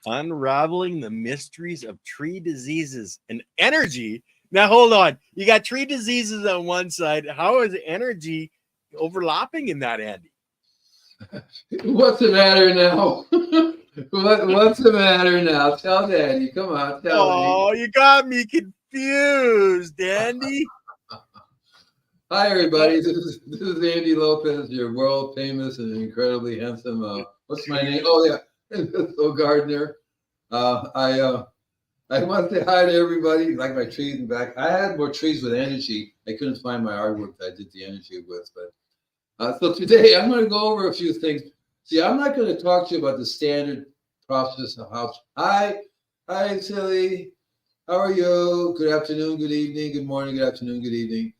Unraveling the mysteries of tree diseases and energy. Now, hold on. You got tree diseases on one side. How is energy overlapping in that, Andy? What's the matter now? What's the matter now? Tell Daddy. Come on, tell me. Oh, you got me confused, Andy. Hi, everybody. This is Andy Lopez, your world famous and incredibly handsome. What's my name? Oh, yeah. So Gardner. I want to say hi to everybody. Like my trees in the back. I had more trees with energy. I couldn't find my artwork that I did the energy with. But so today I'm going to go over a few things. See, I'm not going to talk to you about the standard process of how. Hi, Silly. How are you? Good afternoon, good evening, good morning, good afternoon, good evening.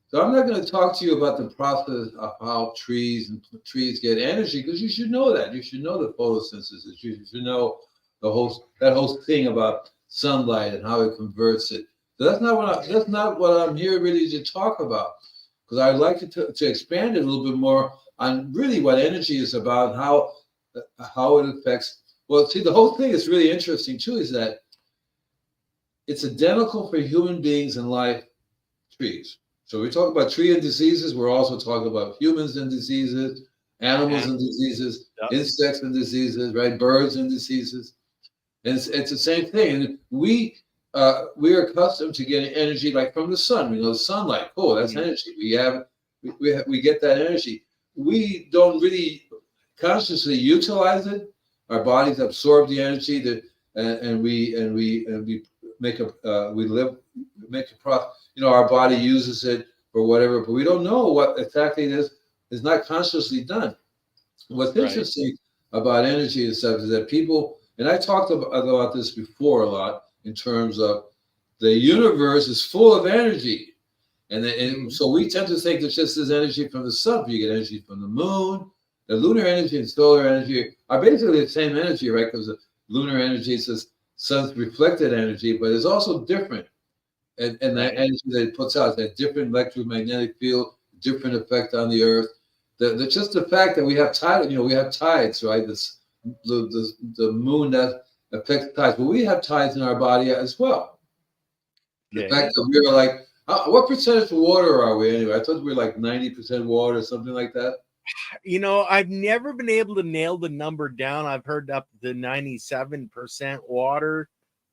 So I'm not going to talk to you about the process of how trees get energy, because you should know that. You should know the photosynthesis. You should know that whole thing about sunlight and how it converts it. So that's not what I'm here really to talk about, because I'd like to expand it a little bit more on really what energy is about, how it affects. Well, see, the whole thing is really interesting too, is that it's identical for human beings and life, trees. So we talk about tree and diseases. We're also talking about humans and diseases, animals and diseases, insects and diseases, right? Birds and diseases. And it's the same thing. And we are accustomed to getting energy like from the sun. We know the sunlight. Oh, that's energy. We get that energy. We don't really consciously utilize it. Our bodies absorb the energy and we make a process. Our body uses it for whatever, but we don't know what exactly it is. It's not consciously done. What's interesting about energy and stuff is that people, and I talked about this before a lot, in terms of the universe is full of energy. And so we tend to think there's just this energy from the sun, but you get energy from the moon. The lunar energy and solar energy are basically the same energy, right? Because the lunar energy is the sun's reflected energy, but it's also different. And that energy that it puts out, that different electromagnetic field, different effect on the earth. Just the fact that we have tides, right? The moon that affects tides, but we have tides in our body as well. The fact that we are like, what percentage of water are we anyway? I thought we were like 90% water, something like that. I've never been able to nail the number down. I've heard up to 97% water.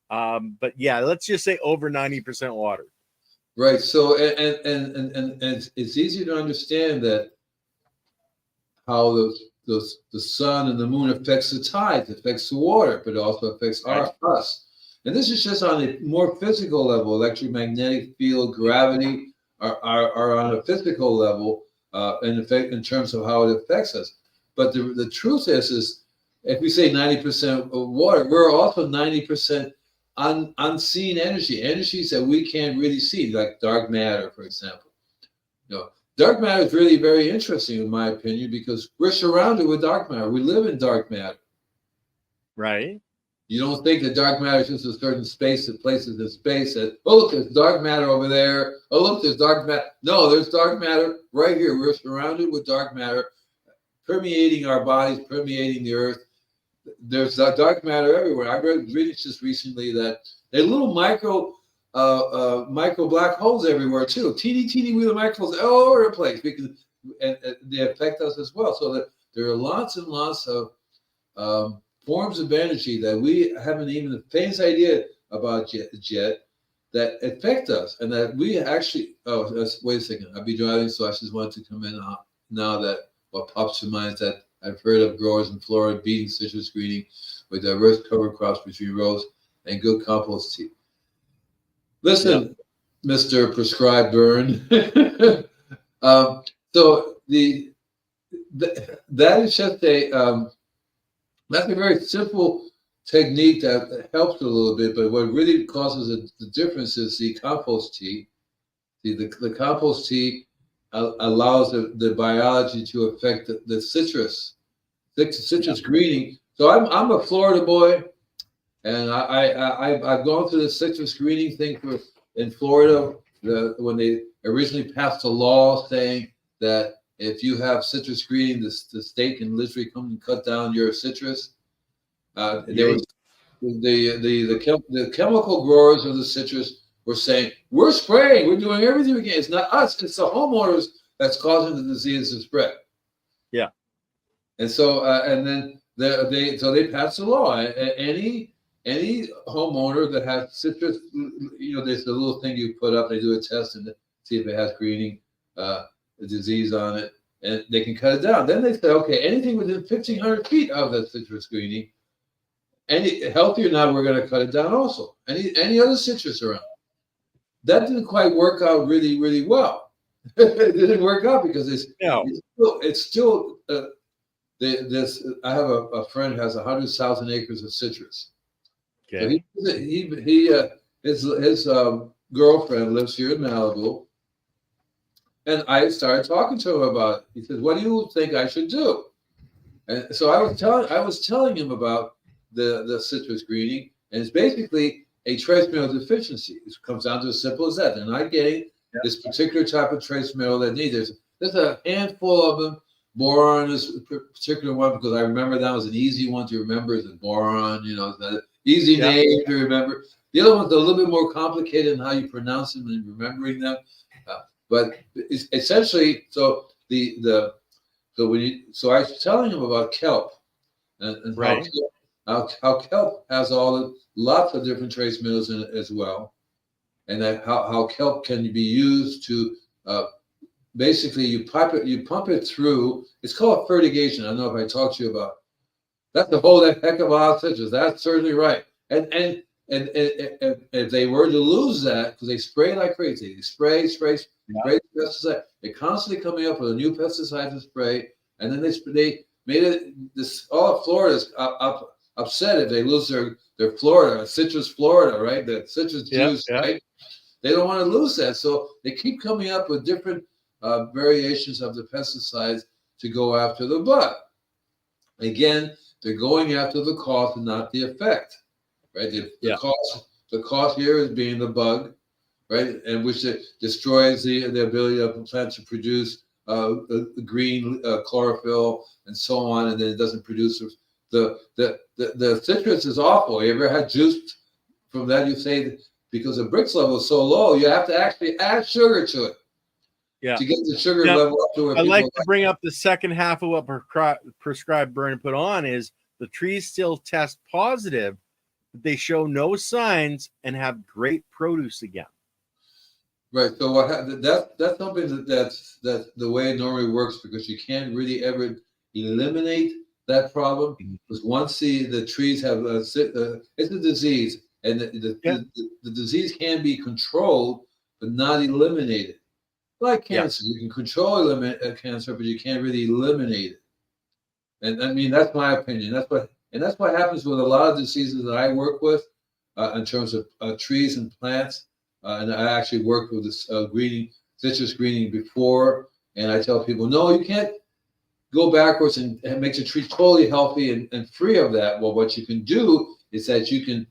But yeah, let's just say over 90% water. Right. So and it's easy to understand that how the sun and the moon affects the tides, affects the water, but it also affects us. And this is just on a more physical level. Electromagnetic field, gravity are on a physical level in terms of how it affects us. But the truth is if we say 90% of water, we're also 90% unseen energies that we can't really see, like dark matter, for example. Dark matter is really very interesting, in my opinion, because we're surrounded with dark matter. We live in dark matter. Right. You don't think that dark matter is just a certain space, that places in space that, oh, look, there's dark matter over there. Oh, look, there's dark matter. No, there's dark matter right here. We're surrounded with dark matter permeating our bodies, permeating the earth. There's dark matter everywhere. I read just recently that there are little micro black holes everywhere too. Teeny little microholes all over the place, because and they affect us as well. So that there are lots and lots of forms of energy that we haven't even the faintest idea about yet that affect us, and that we actually. Oh, wait a second. I'll be driving, so I just wanted to come in now that what pops to mind is that I've heard of growers in Florida beating citrus greening with diverse cover crops between rows and good compost tea. Listen, Mr. Prescribed Burn. So that is just that's a very simple technique that helps a little bit, but what really causes the difference is the compost tea. The compost tea allows the biology to affect the citrus greening. So I'm a Florida boy, and I've gone through the citrus greening thing in Florida, when they originally passed a law saying that if you have citrus greening, the state can literally come and cut down your citrus. There was the chemical growers of the citrus were saying, we're spraying, we're doing everything we can. It's not us, it's the homeowners that's causing the disease to spread. Yeah. And so, and then they passed a law. Any homeowner that has citrus, there's a little thing you put up. They do a test and see if it has greening, the disease on it, and they can cut it down. Then they say, okay, anything within 1,500 feet of that citrus greening, any healthy or not, we're going to cut it down. Also, any other citrus around. That didn't quite work out really, really well. It didn't work out because it's still. I have a friend who has 100,000 acres of citrus. Okay. So his girlfriend lives here in Malibu, and I started talking to him about it. He says, "What do you think I should do?" And so I was telling him about the citrus greening, and it's basically a trace mineral deficiency. It comes down to as simple as that. They're not getting this particular type of trace mineral that needs. There's a handful of them. Boron is a particular one because I remember that was an easy one to remember. Is boron, it's an easy name to remember. The other one's a little bit more complicated in how you pronounce them and remembering them. But it's essentially, so I was telling him about kelp and how kelp has lots of different trace minerals in it as well, and that how kelp can be used to basically you pump it through. It's called fertigation. I don't know if I talked to you about. That's a whole heck of a lot of citrus. That's certainly right. And if they were to lose that, because they spray like crazy, they spray pesticide. They're constantly coming up with a new pesticide to spray, and then they made it. All of Florida's upset if they lose their Florida, citrus Florida, right? The citrus juice, right? They don't want to lose that, so they keep coming up with different variations of the pesticides to go after the bug. Again, they're going after the cause and not the effect, right? The cause here is being the bug, right? And which it destroys the ability of the plant to produce green chlorophyll and so on, and then it doesn't produce the citrus is awful. You ever had juice from that? You say that because the Brix level is so low, you have to actually add sugar to it. Yeah. To get the sugar level up to where I like to bring up the second half of what prescribed burn and put on is the trees still test positive, but they show no signs and have great produce again. Right. So that's something that's the way it normally works, because you can't really ever eliminate that problem, because once the trees have it's a disease, and the disease can be controlled but not eliminated. Like cancer, you can eliminate cancer, but you can't really eliminate it. And I mean, that's my opinion. That's what happens with a lot of diseases that I work with in terms of trees and plants. And I actually worked with this citrus greening before, and I tell people, no, you can't go backwards and make the tree totally healthy and free of that. Well, what you can do is that you can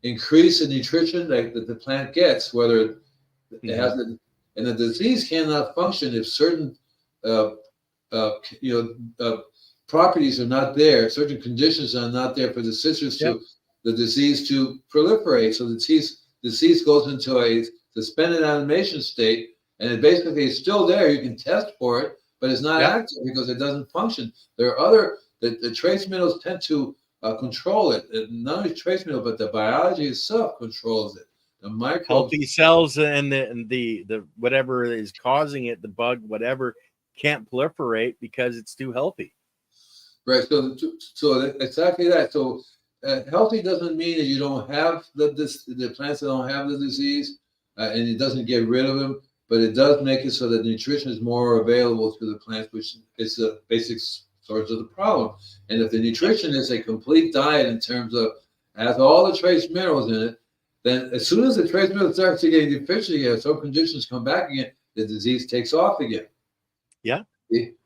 increase the nutrition that the plant gets, whether it has and the disease cannot function if certain properties are not there, certain conditions are not there for the citrus the disease to proliferate. So the disease goes into a suspended animation state, and it basically is still there. You can test for it, but it's not active because it doesn't function. There are the trace minerals tend to control it. Not only trace mineral, but the biology itself controls it. The microbes, healthy cells and the whatever is causing it, the bug, whatever, can't proliferate because it's too healthy. Right. So exactly that. So healthy doesn't mean that you don't have the plants that don't have the disease, and it doesn't get rid of them, but it does make it so that nutrition is more available to the plants, which is the basic source of the problem. And if the nutrition is a complete diet in terms of has all the trace minerals in it, then as soon as the trace minerals start to get deficient again, some conditions come back again, the disease takes off again. Yeah.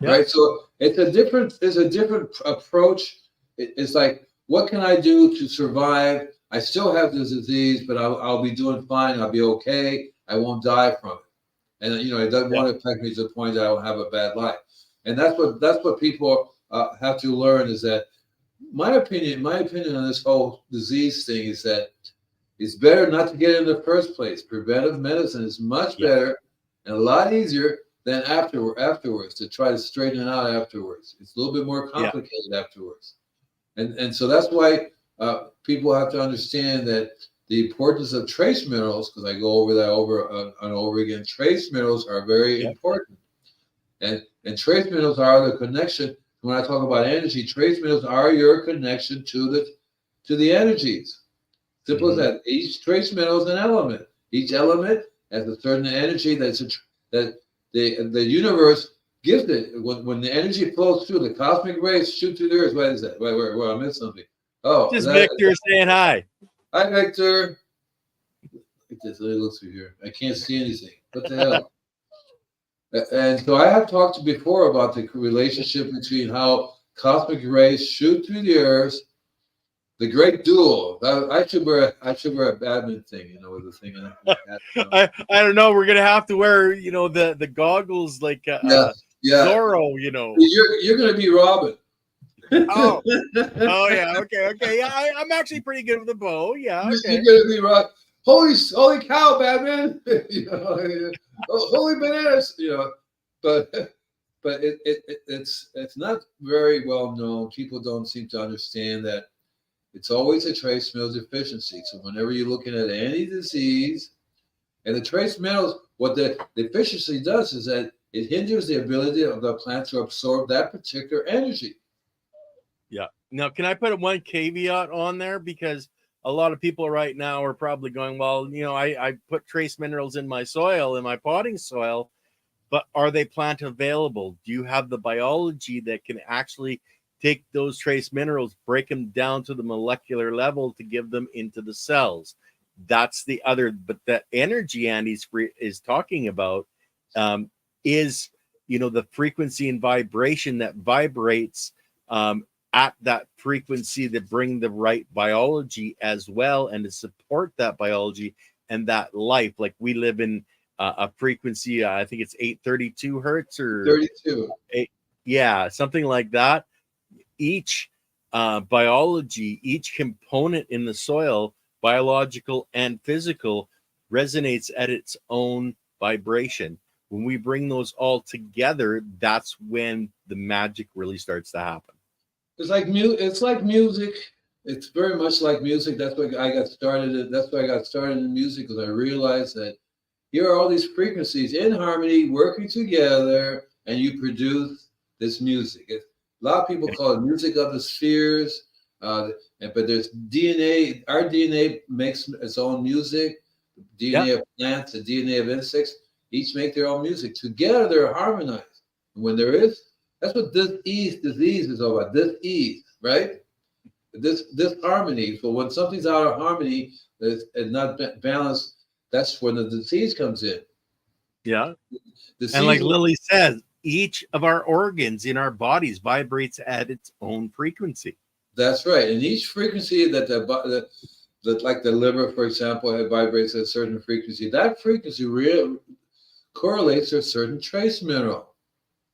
Right. So it's a different approach. It's like, what can I do to survive I still have this disease, but I'll be doing fine. I'll be okay. I won't die from it. And it doesn't want to affect me to the point that I will have a bad life. And that's what people have to learn, is that my opinion on this whole disease thing is that it's better not to get it in the first place. Preventive medicine is much better and a lot easier than afterwards, to try to straighten it out afterwards. It's a little bit more complicated afterwards. And so that's why people have to understand that the importance of trace minerals, because I go over that over and over again. Trace minerals are very important. And trace minerals are the connection. When I talk about energy, trace minerals are your connection to the energies. Simple as that. Each trace mineral is an element. Each element has a certain energy that the universe gives it. When the energy flows through, the cosmic rays shoot through the earth. What is that? Wait, I missed something. Oh, just Victor saying hi. Hi, Victor. Let me look through here. I can't see anything. What the hell? And so I have talked before about the relationship between how cosmic rays shoot through the earth. The great duel. I should wear a badminton thing, with the thing. I don't know. We're gonna have to wear, the goggles like Zorro. You're gonna be Robin. Oh yeah. Okay. Yeah, I'm actually pretty good with the bow. Yeah. Okay. You're gonna be Robin. Holy cow, Batman! Holy bananas! But it's not very well known. People don't seem to understand that it's always a trace mineral deficiency. So whenever you're looking at any disease, and the trace minerals, what the deficiency does is that it hinders the ability of the plant to absorb that particular energy. Yeah. Now, can I put one caveat on there? Because a lot of people right now are probably going, well, I put trace minerals in my soil, in my potting soil, but are they plant available? Do you have the biology that can actually take those trace minerals, break them down to the molecular level to give them into the cells? That's the other, but the energy Andy is talking about is, the frequency and vibration that vibrates at that frequency that bring the right biology as well, and to support that biology and that life. Like we live in a frequency, I think it's 832 hertz or 32. Something like that. Each biology, each component in the soil, biological and physical, resonates at its own vibration. When we bring those all together, that's when the magic really starts to happen. It's like music. It's very much like music. That's why I got started. That's why I got started in music, because I realized that here are all these frequencies in harmony, working together, and you produce this music. A lot of people call it music of the spheres, but there's DNA. Our DNA makes its own music. The DNA of plants, the DNA of insects, each make their own music. Together, they're harmonized. And when there is, that's what disease is all about. Disease, right? This harmony. So when something's out of harmony and not balanced, that's when the disease comes in. Yeah. And like Lily says, each of our organs in our bodies vibrates at its own frequency. That's right. And each frequency that like the liver, for example, it vibrates at a certain frequency. That frequency really correlates to a certain trace mineral.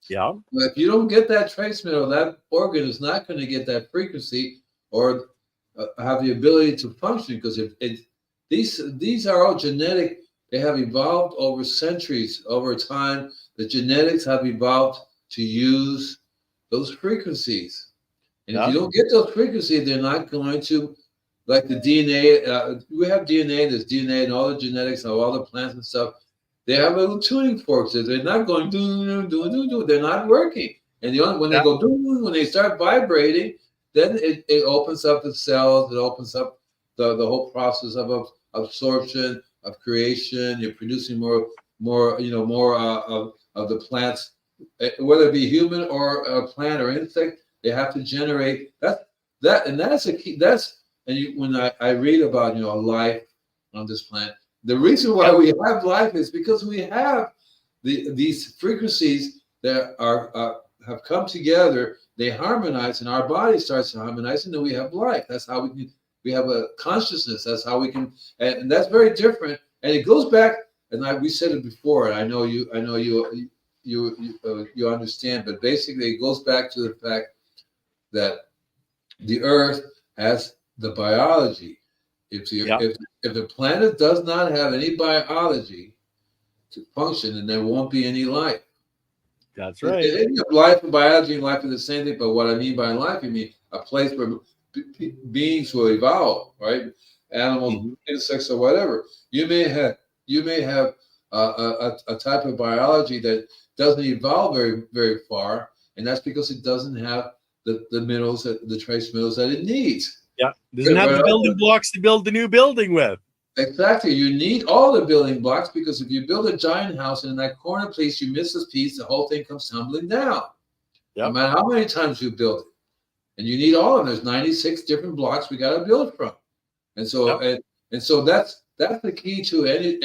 Yeah. But if you don't get that trace mineral, that organ is not going to get that frequency or have the ability to function, because these are all genetic. They have evolved over centuries, over time. The genetics have evolved to use those frequencies. And if you don't get those frequencies, they're not going to, like the DNA. We have DNA, there's DNA and all the genetics of all the plants and stuff. They have little tuning forks. They're not going do. They're not working. And when they go do, when they start vibrating, then it opens up the cells. It opens up the whole process of absorption, of creation. You're producing more of the plants, whether it be human or a plant or insect. They have to generate that's a key. When I read about life on this planet. The reason why we have life is because we have these frequencies that have come together. They harmonize, and our body starts to harmonize, and then we have life. That's how We have a consciousness. That's how we can, and that's very different. And it goes back, and we said it before, and I know you understand, but basically it goes back to the fact that the Earth has the biology. If the planet does not have any biology to function, then there won't be any life. That's right. Life and biology and life are the same thing, but what I mean by life, I mean a place where beings will evolve, right? Animals, insects, or whatever. You may have a type of biology that doesn't evolve very, very far, and that's because it doesn't have the minerals, the trace minerals that it needs. Yeah, doesn't have the building blocks to build the new building with. Exactly. You need all the building blocks, because if you build a giant house and in that corner piece you miss this piece, the whole thing comes tumbling down. Yep. No matter how many times you build it. And you need all of them. There's 96 different blocks we got to build from. And so and so that's the key to any.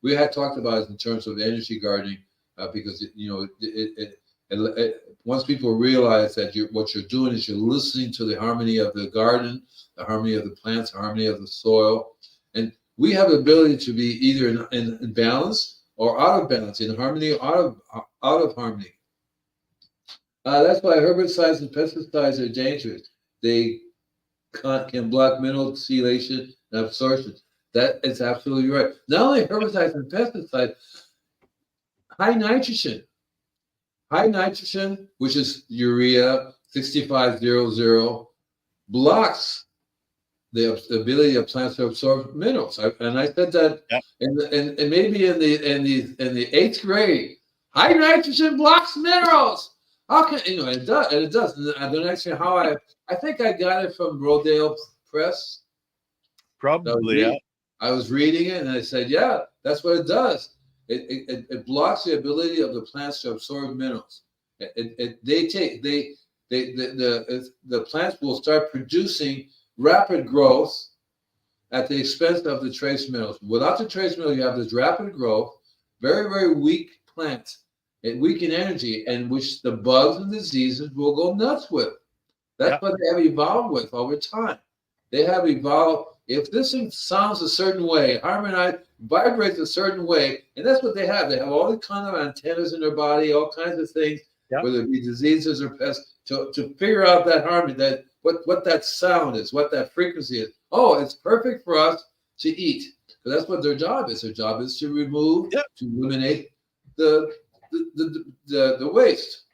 We had talked about it in terms of energy gardening, because once people realize that what you're doing is you're listening to the harmony of the garden, the harmony of the plants, the harmony of the soil, and we have the ability to be either in balance or out of balance, in harmony or out of harmony. That's why herbicides and pesticides are dangerous. They can block mineral chelation and absorption. That is absolutely right. Not only herbicides and pesticides, high nitrogen, which is urea 6500, blocks the ability of plants to absorb minerals. And I said that, and maybe in the 8th grade, high nitrogen blocks minerals. How can it does? And it does. And the next thing, I think I got it from Rodale Press. Probably, I was reading it, and I said, yeah, that's what it does. It blocks the ability of the plants to absorb minerals. The plants will start producing rapid growth at the expense of the trace minerals. Without the trace minerals, you have this rapid growth, very, very weak plants, and weak in energy, and which the bugs and diseases will go nuts with. That's what they have evolved with over time. They have evolved. If this thing sounds a certain way, harmonized, vibrates a certain way, and that's what they have. They have all the kind of antennas in their body, all kinds of things, whether it be diseases or pests, to figure out that harmony, that what that sound is, what that frequency is. Oh, it's perfect for us to eat. So that's what their job is. Their job is to remove, to eliminate the waste.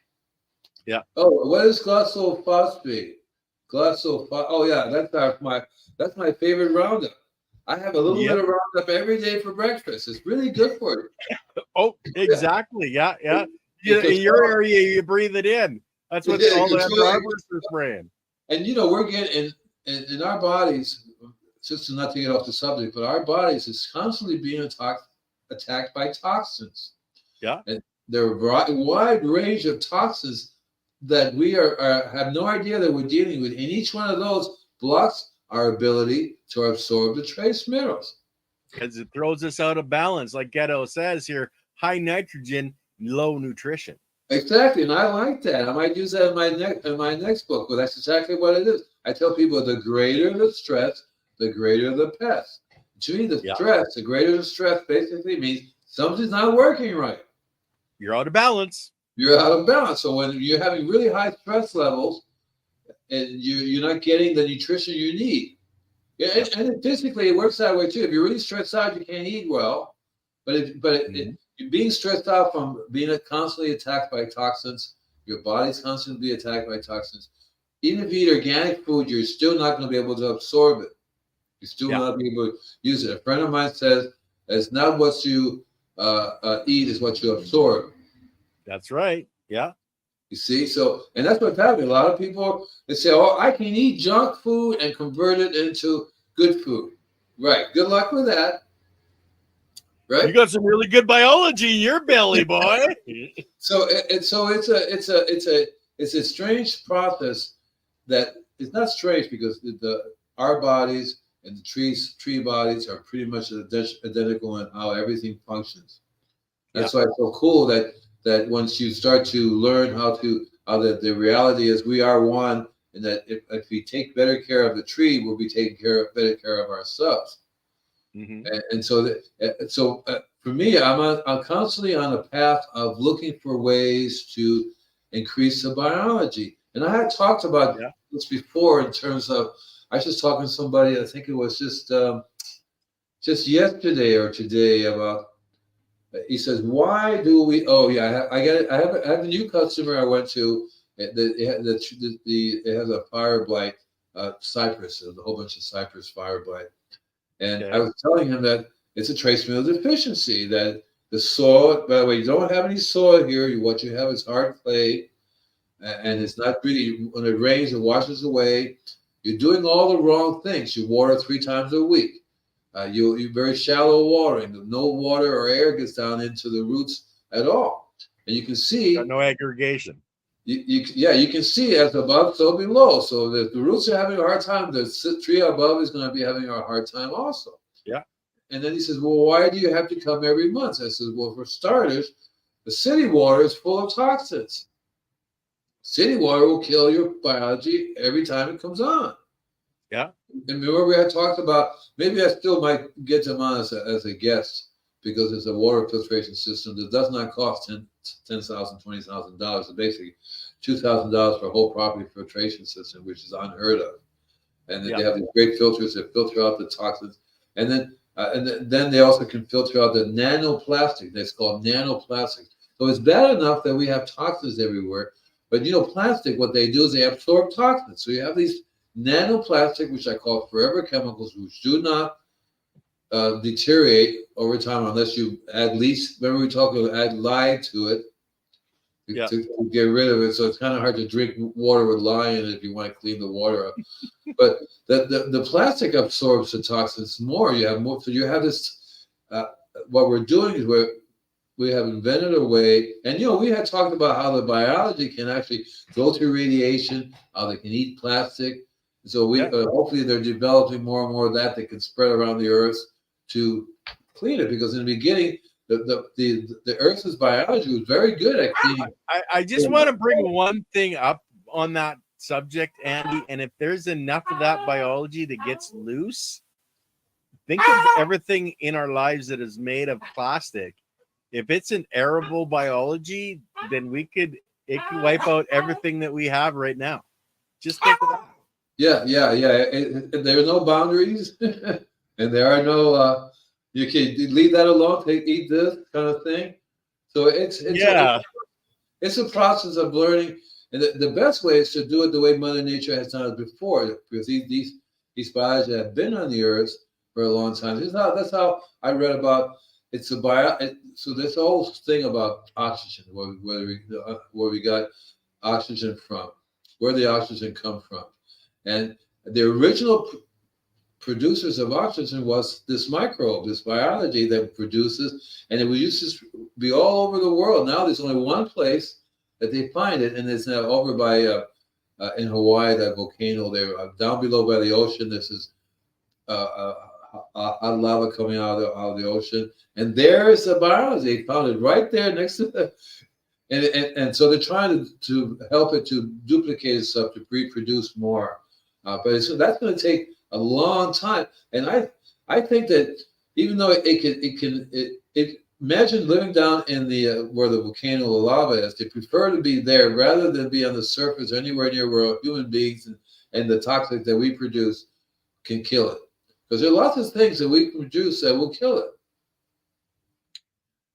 Yeah. Oh, what is glyphosate? Oh yeah, that's my favorite Roundup. I have a little bit of Roundup every day for breakfast. It's really good for you. Oh, exactly. Yeah. In your area, you breathe it in. That's what all the drivers are spraying. And we're getting in our bodies, just not to get off the subject, but our bodies is constantly being attacked by toxins. Yeah. And there are a wide range of toxins that we have no idea that we're dealing with. And each one of those blocks our ability to absorb the trace minerals. Because it throws us out of balance. Like Ghetto says here, high nitrogen, low nutrition. Exactly, and I like that. I might use that in my next book, but that's exactly what it is. I tell people the greater the stress, the greater the pest. To me, the greater the stress basically means something's not working right. You're out of balance. You're out of balance. So when you're having really high stress levels and you're not getting the nutrition you need. And physically it works that way too. If you're really stressed out, you can't eat well. But you're being stressed out from being constantly attacked by toxins. Your body's constantly attacked by toxins. Even if you eat organic food, you're still not going to be able to absorb it. You're still not be able to use it. A friend of mine says, "It's not what you eat; is what you absorb." That's right. Yeah. You see, and that's what's happening. A lot of people, they say, "Oh, I can eat junk food and convert it into good food." Right. Good luck with that. Right. You got some really good biology in your belly, boy. So it's a strange process that it's not strange because our bodies and the tree bodies are pretty much identical in how everything functions. That's why it's so cool that once you start to learn how the reality is we are one and that if we take better care of the tree, we'll be taking better care of ourselves. Mm-hmm. And so for me, I'm constantly on a path of looking for ways to increase the biology. And I had talked about this before in terms of, I was just talking to somebody, I think it was just yesterday or today, about, he says, why do we, oh yeah, I have a new customer I went to, it has a fire blight, cypress, a whole bunch of cypress fire blight. And I was telling him that it's a trace mineral deficiency, that the soil, by the way, you don't have any soil here. What you have is hard clay, and it's not really, when it rains, it washes away. You're doing all the wrong things. You water 3 times a week. You're very shallow watering. No water or air gets down into the roots at all. And you can see. Got no aggregation. You can see as above, so below. So if the roots are having a hard time, the tree above is going to be having a hard time also. Yeah. And then he says, well, why do you have to come every month? I said, well, for starters, the city water is full of toxins. City water will kill your biology every time it comes on. Yeah. And remember, we had talked about, maybe I still might get them on as a guest, because it's a water filtration system that does not cost $10,000, $20,000. It's basically $2,000 for a whole property filtration system, which is unheard of. And then they have these great filters that filter out the toxins. And then they also can filter out the nanoplastic. That's called nanoplastic. So it's bad enough that we have toxins everywhere. But plastic, what they do is they absorb toxins. So you have these nanoplastic, which I call forever chemicals, which do not deteriorate over time unless you add least. Remember we talked about add lye to it to get rid of it. So it's kind of hard to drink water with lye in it if you want to clean the water up. But the plastic absorbs the toxins more. You have more. So you have this. What we're doing is we have invented a way, and we had talked about how the biology can actually go through radiation, how they can eat plastic. So hopefully they're developing more and more of that can spread around the earth to clean it. Because in the beginning, the Earth's biology was very good at cleaning. I just want to bring one thing up on that subject, Andy. And if there's enough of that biology that gets loose, think of everything in our lives that is made of plastic. If it's an arable biology, then it could wipe out everything that we have right now. Just think of that. Yeah. There are no boundaries, and there are no. You can leave that alone. Eat this kind of thing. So it's a process of learning, and the best way is to do it the way Mother Nature has done it before, because these biology have been on the earth for a long time. That's how I read about. It's so this whole thing about oxygen, where we got oxygen from, where the oxygen come from. And the original producers of oxygen was this microbe, this biology that produces, and it used to be all over the world. Now there's only one place that they find it, and it's now over by in Hawaii, that volcano there, down below by the ocean. This is hot lava coming out of the ocean, and there is the biology. They found it right there next to the. And so they're trying to help it to duplicate itself, to reproduce more. But that's going to take a long time. And I think that even though imagine living down in the where the volcano lava is, they prefer to be there rather than be on the surface or anywhere near where human beings and the toxic that we produce can kill it. Because there are lots of things that we produce that will kill it.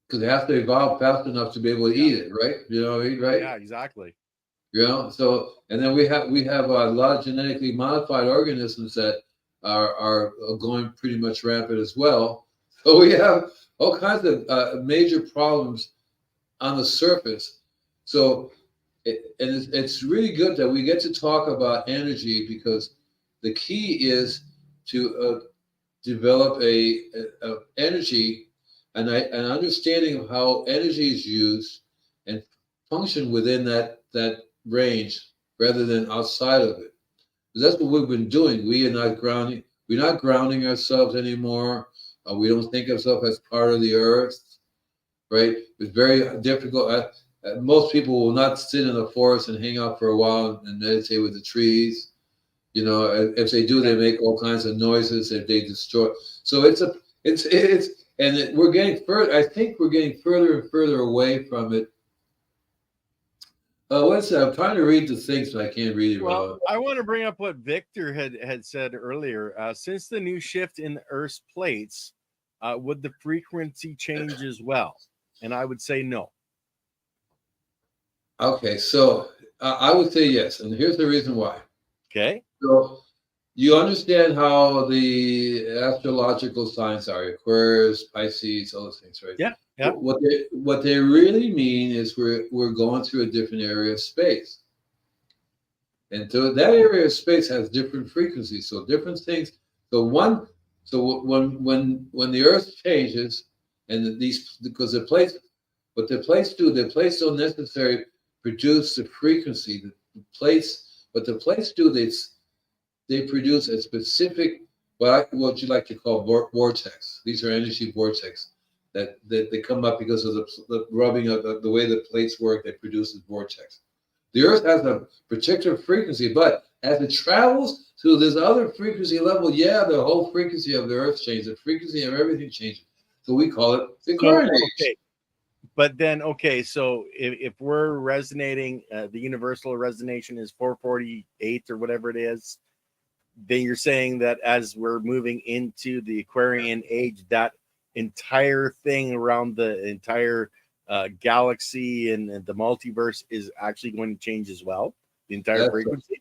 Because they have to evolve fast enough to be able to eat it, right? Right? Yeah, exactly. So, and then we have a lot of genetically modified organisms that are going pretty much rampant as well. So we have all kinds of major problems on the surface. So, it's really good that we get to talk about energy, because the key is to develop a energy and an understanding of how energy is used and function within that range rather than outside of it. Because that's what we've been doing. We're not grounding ourselves anymore. We don't think of ourselves as part of the earth, right? It's very difficult. most people will not sit in the forest and hang out for a while and meditate with the trees. You know, if they do, they make all kinds of noises if they destroy. So we're getting further. I think we're getting further and further away from it. What's that? I'm trying to read the things, but I can't read it. Well, I want to bring up what Victor had said earlier. Since the new shift in the Earth's plates, would the frequency change as well? And I would say no. Okay, so I would say yes, and here's the reason why. Okay. So you understand how the astrological signs are: Aquarius, Pisces, all those things, right? Yeah. Yeah. What they really mean is we're going through a different area of space, and so that area of space has different frequencies. So different things. So when the Earth changes, and because the plates, what the plates do, the plates don't necessarily produce the frequency. The plates, what the plates do, they produce a specific what you like to call vortex. These are energy vortex that they come up because of the rubbing of the way the plates work. They produce a vortex. The Earth has a particular frequency, but as it travels to this other frequency level, the whole frequency of the Earth changes. The frequency of everything changes. So we call it the current age. Okay. But then, so if we're resonating, the universal resonation is 448 or whatever it is, then you're saying that as we're moving into the Aquarian age, that entire thing around the entire galaxy and the multiverse is actually going to change as well, the entire frequency.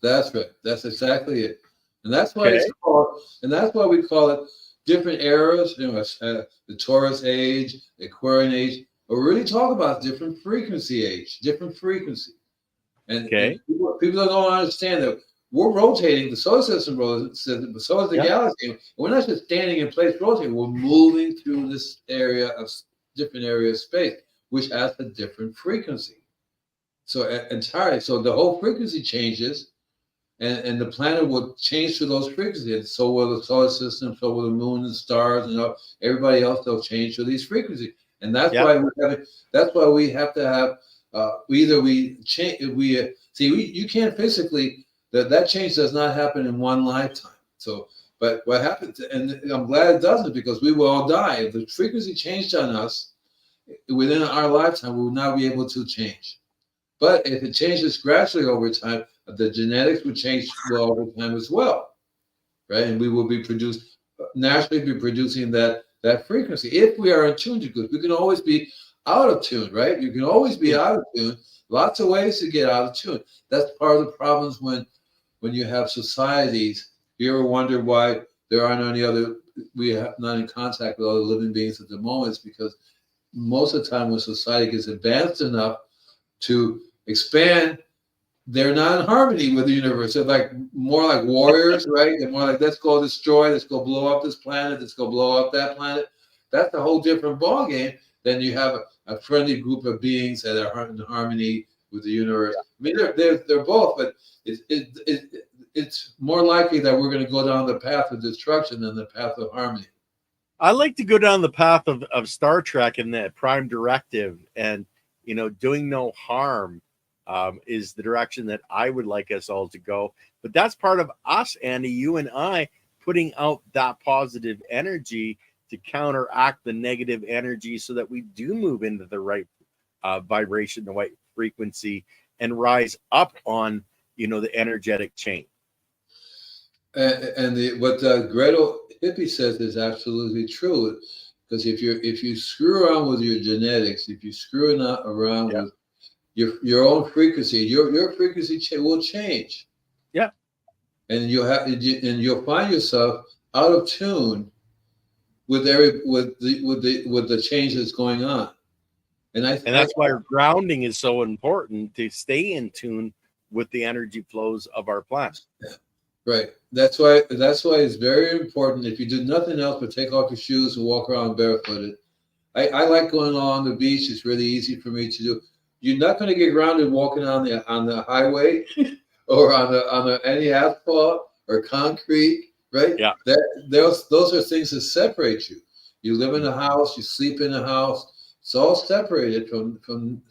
That's right. That's exactly it. And that's why it's called, and that's why we call it different eras. You know, the Taurus age, the Aquarian age. But we're really talking about different frequency age, different frequency. And people don't understand that we're rotating. The solar system rotates, but so is the galaxy. We're not just standing in place rotating. We're moving through this area of different area of space, which has a different frequency. So entirely, so the whole frequency changes, and the planet will change to those frequencies. And so will the solar system, so will the moon and stars, and everybody else. They'll change to these frequencies, and that's why that's why we have to have either we change. You can't physically that change does not happen in one lifetime. So, but what happens, and I'm glad it doesn't, because we will all die if the frequency changed on us within our lifetime. We will not be able to change. But if it changes gradually over time, the genetics would change over time as well, right? And we will be naturally producing that frequency if we are in tune to good. We can always be out of tune, right? You can always be out of tune. Lots of ways to get out of tune. That's part of the problems when you have societies. You ever wonder why there aren't any other? We are not in contact with other living beings at the moment. It's because most of the time when society gets advanced enough to expand, they're not in harmony with the universe. They're more like warriors, right? They're more like, let's go destroy, let's go blow up this planet, let's go blow up that planet. That's a whole different ballgame than you have a friendly group of beings that are in harmony with the universe. I mean, they're both, but it's more likely that we're going to go down the path of destruction than the path of harmony. I like to go down the path of Star Trek and the Prime Directive, and doing no harm is the direction that I would like us all to go. But that's part of us, Andy, you and I, putting out that positive energy to counteract the negative energy so that we do move into the right vibration, the right frequency, and rise up on, the energetic chain. And what Gretel Hippie says is absolutely true. Because if you screw around with your genetics, if you screw around with your own frequency, your frequency will change. Yeah. And you'll find yourself out of tune with the change that's going on. And that's why grounding is so important, to stay in tune with the energy flows of our planet. Right. That's why it's very important. If you do nothing else but take off your shoes and walk around barefooted. I like going along the beach. It's really easy for me to do. You're not going to get grounded walking on the highway or on any asphalt or concrete, right? Yeah. Those are things that separate you. You live in a house. You sleep in a house. It's all separated from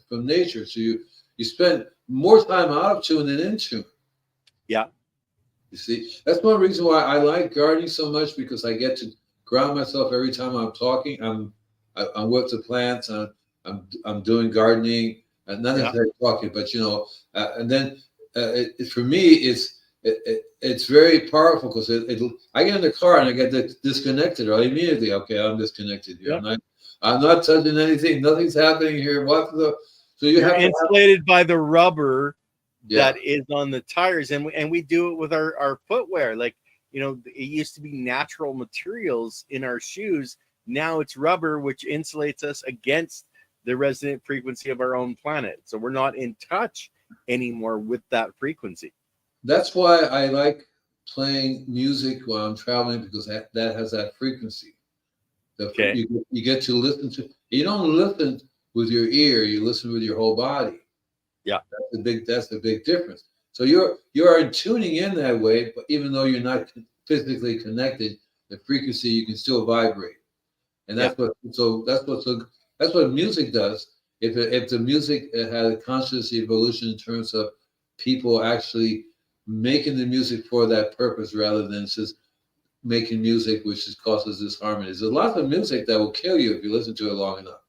nature. So you spend more time out of tune than in tune. Yeah. You see, that's one reason why I like gardening so much, because I get to ground myself every time I'm talking. I'm with the plants. I'm doing gardening, and not necessarily talking, but and then for me, it's very powerful because I get in the car and I get disconnected right immediately. Okay, I'm disconnected here. Yeah. I'm not touching anything. Nothing's happening here. So you're insulated by the rubber Yeah. that is on the tires, and we do it with our footwear. Like, it used to be natural materials in our shoes. Now it's rubber, which insulates us against the resonant frequency of our own planet. So we're not in touch anymore with that frequency. That's why I like playing music while I'm traveling, because that has that frequency. Okay. You get to listen to. You don't listen with your ear. You listen with your whole body. Yeah, that's the big difference. So you are tuning in that way, but even though you're not physically connected, the frequency, you can still vibrate, and that's what music does. If the music had a conscious evolution in terms of people actually making the music for that purpose, rather than just making music which causes disharmony. There's lots of music that will kill you if you listen to it long enough.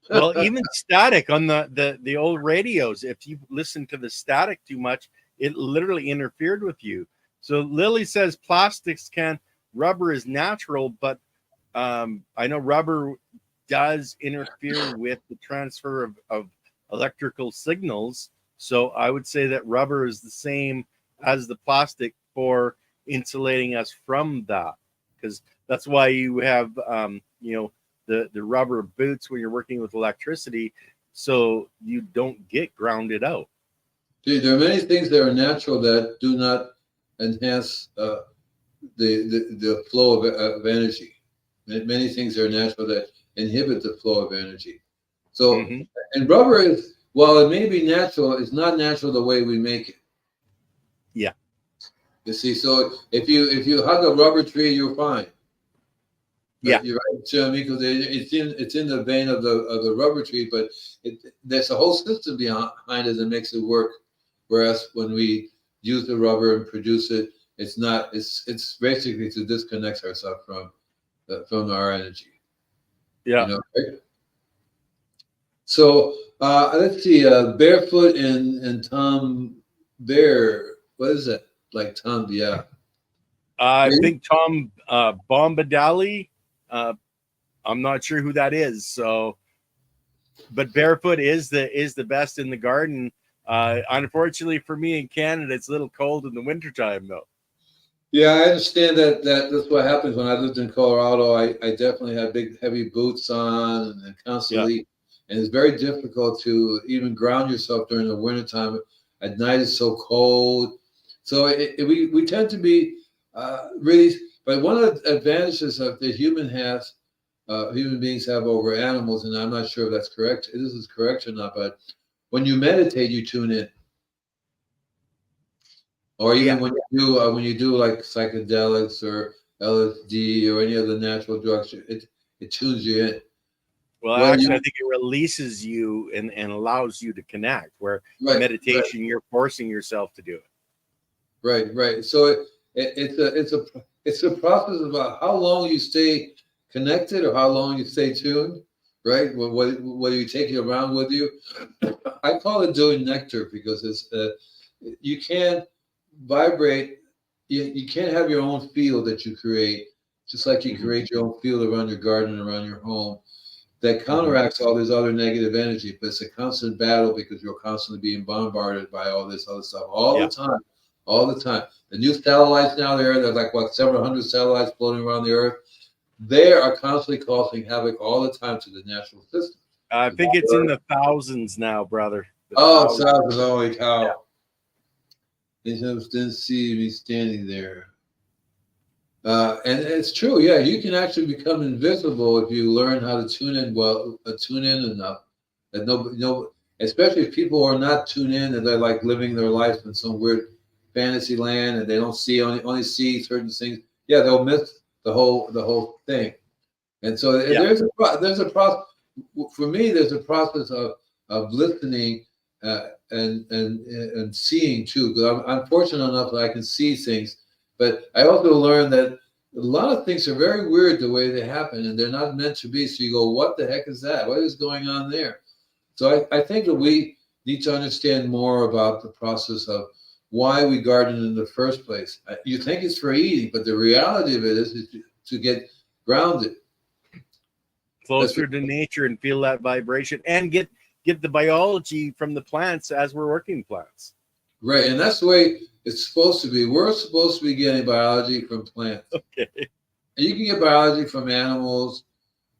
Well, even static on the old radios, if you listen to the static too much, it literally interfered with you. So Lily says plastics rubber is natural, but I know rubber does interfere with the transfer of electrical signals. So I would say that rubber is the same as the plastic for insulating us from that, because that's why you have the rubber boots when you're working with electricity, so you don't get grounded out. There are many things that are natural that do not enhance the flow of energy. Many things are natural that inhibit the flow of energy. So, and rubber is, while it may be natural, it's not natural the way we make it. Yeah. You see, so if you hug a rubber tree, you're fine. Yeah, you're right, Jeremy, because it's in the vein of the rubber tree, but there's a whole system behind it that makes it work. Whereas when we use the rubber and produce it, it's not. It's basically to disconnect ourselves from our energy. Yeah. Right? So let's see, Barefoot and Tom Bear. What is that? Like Tom? Yeah. I think Tom Bombadali. I'm not sure who that is. So, but Barefoot is the best in the garden. Unfortunately for me in Canada, it's a little cold in the wintertime though. Yeah, I understand that's what happens. When I lived in Colorado, I definitely had big, heavy boots on and constantly, and it's very difficult to even ground yourself during the wintertime. At night, it's so cold. So we tend to be really, but one of the advantages that human beings have over animals, and I'm not sure if that's correct. This is correct or not, but when you meditate, you tune in. Or even when you do like psychedelics or LSD or any other natural drugs, it tunes you in. Well, actually, I think it releases you and allows you to connect. Where meditation, you're forcing yourself to do it. Right. So it's a process about how long you stay connected or how long you stay tuned. Right. Whether you take it around with you, I call it doing nectar, because it's you can't vibrate. You can't have your own field that you create, just like you create your own field around your garden, around your home, that counteracts all this other negative energy. But it's a constant battle, because you're constantly being bombarded by all this other stuff all the time. The new satellites now, there's like several hundred satellites floating around the Earth. They are constantly causing havoc all the time to the natural system. I think it's in the thousands now, brother. Thousands! Holy cow! They just didn't see me standing there. And it's true, yeah. You can actually become invisible if you learn how to tune in enough. That especially if people are not tuned in and they're like living their life in some weird fantasy land and they don't see only see certain things. Yeah, they'll miss the whole thing. And so there's a process. for me, there's a process of listening and seeing too. Because I'm fortunate enough that I can see things, but I also learned that a lot of things are very weird the way they happen, and they're not meant to be. So you go, what the heck is that? What is going on there? So I think that we need to understand more about the process of why we garden in the first place. You think it's for eating, but the reality of it is to get grounded. Closer to nature and feel that vibration and get the biology from the plants as we're working plants. Right, and that's the way it's supposed to be. We're supposed to be getting biology from plants. Okay. And you can get biology from animals.